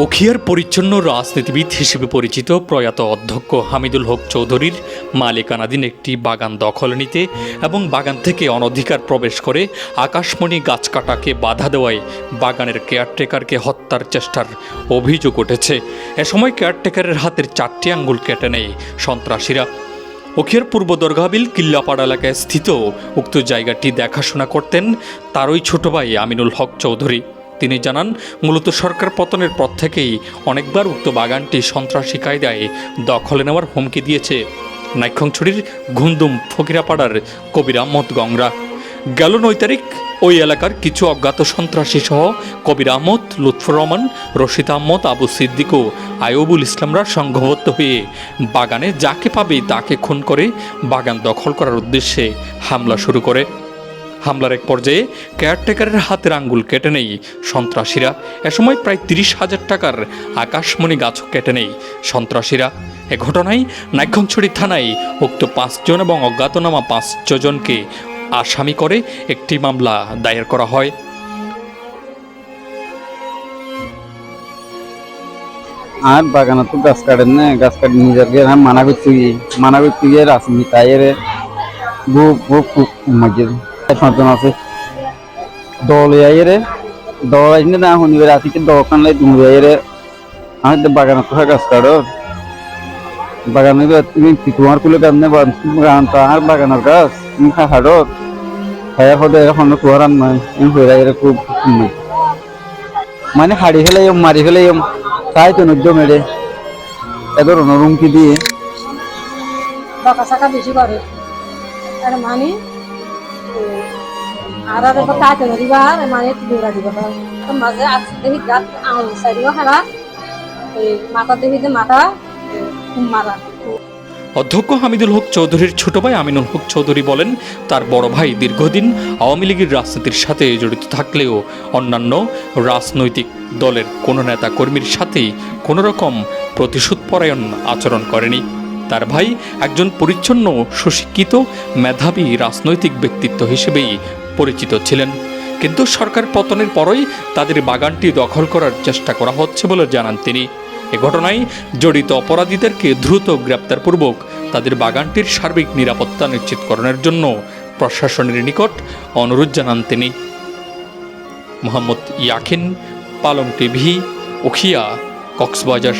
উখিয়ার পরিচ্ছন্ন রাজনীতিবিদ হিসেবে পরিচিত প্রয়াত অধ্যক্ষ হামিদুল হক চৌধুরীর মালিকানাধীন একটি বাগান দখল নিতে এবং বাগান থেকে অনধিকার প্রবেশ করে আকাশমণি গাছ কাটাকে বাধা দেওয়ায় বাগানের কেয়ারটেকারকে হত্যার চেষ্টার অভিযোগ উঠেছে। এ সময় কেয়ারটেকারের হাতের 4টি আঙ্গুল কেটে নেয় সন্ত্রাসীরা। উখিয়ার পূর্ব দরগাবিল কিল্লাপাড়া এলাকায় স্থিত উক্ত জায়গাটি দেখাশোনা করতেন তারই ছোট ভাই আমিনুল হক চৌধুরী। তিনি জানান, মূলত সরকার পতনের পর থেকেই অনেকবার উক্ত বাগানটি সন্ত্রাসী কায়দায় দখলে নেওয়ার হুমকি দিয়েছে নাইক্ষ্যংছড়ির ঘুমদুম ফকিরাপাড়ার কবির আহমদ গংরা। গেল 9 তারিখ ওই এলাকার কিছু অজ্ঞাত সন্ত্রাসী সহ কবির আহমদ, লুৎফর রহমান, রশিদ আহমদ, আবু সিদ্দিক ও আয়ুবুল ইসলামরা সংঘবদ্ধ হয়ে বাগানে যাকে পাবে তাকে খুন করে বাগান দখল করার উদ্দেশ্যে হামলা শুরু করে। হামলার এক পর্যায়ে কেয়ারটেকারের হাতের আঙ্গুল কেটে নেই সন্ত্রাসীরা। এ সময় প্রায় 30,000 টাকার আকাশমণি গাছও কেটে নেই সন্ত্রাসীরা। এ ঘটনায় নাইক্ষ্যংছড়ি থানায় উক্ত 5 জন এবং অজ্ঞাতনামা 5 জনকে আসামি করে একটি মামলা দায়ের করা হয়। আর বাগানে তো গাছ কাটেন না, গাছ কাটি নিজের মানা করতে গিয়ে রাসমি তাইরে মসজিদ সন্তান আছে দল আইরে দল আইনে না শুনিবে রাতিকে দোকান লাই দুমরে আইরে আমি বাগানে তো গাছ কাটো বাগানে তুমি তোমার কুলে গানে বাগান তো আর বাগানের গাছ তুমি হাড়ো খায়া হদে এখন কুয়ারান নয় আমি হয়ে আইরে খুব মানে হাড়ি ফেলাই মারি ফেলাই তাই তো নজ্জ মেরে এদের অনুরুমকি দিয়ে বকা চাকা বেশি করে আর মানে আর তাই তো দিবা আর মানে দৌড়া দিবা মাঝে আসতে দেখি গাছ আঙুল সাইডিও হারা মাথা দেখি যে মাথা মারা। অধ্যক্ষ হামিদুল হক চৌধুরীর ছোট ভাই আমিনুল হক চৌধুরী বলেন, তার বড় ভাই দীর্ঘদিন আওয়ামী লীগের রাজনীতির সাথে জড়িত থাকলেও অন্যান্য রাজনৈতিক দলের কোনো নেতা কর্মীর সাথে কোনো রকম প্রতিশোধপরায়ণ আচরণ করেনি। তার ভাই একজন পরিচ্ছন্ন, সুশিক্ষিত, মেধাবী রাজনৈতিক ব্যক্তিত্ব হিসেবেই পরিচিত ছিলেন। কিন্তু সরকার পতনের পরই তাদের বাগানটি দখল করার চেষ্টা করা হচ্ছে বলে জানান তিনি। এ ঘটনায় জড়িত অপরাধীদেরকে দ্রুত গ্রেপ্তারপূর্বক তাদের বাগানটির সার্বিক নিরাপত্তা নিশ্চিতকরণের জন্য প্রশাসনের নিকট অনুরোধ জানান তিনি। মোহাম্মদ ইয়াকিন, পালং টিভি, উখিয়া, কক্সবাজার।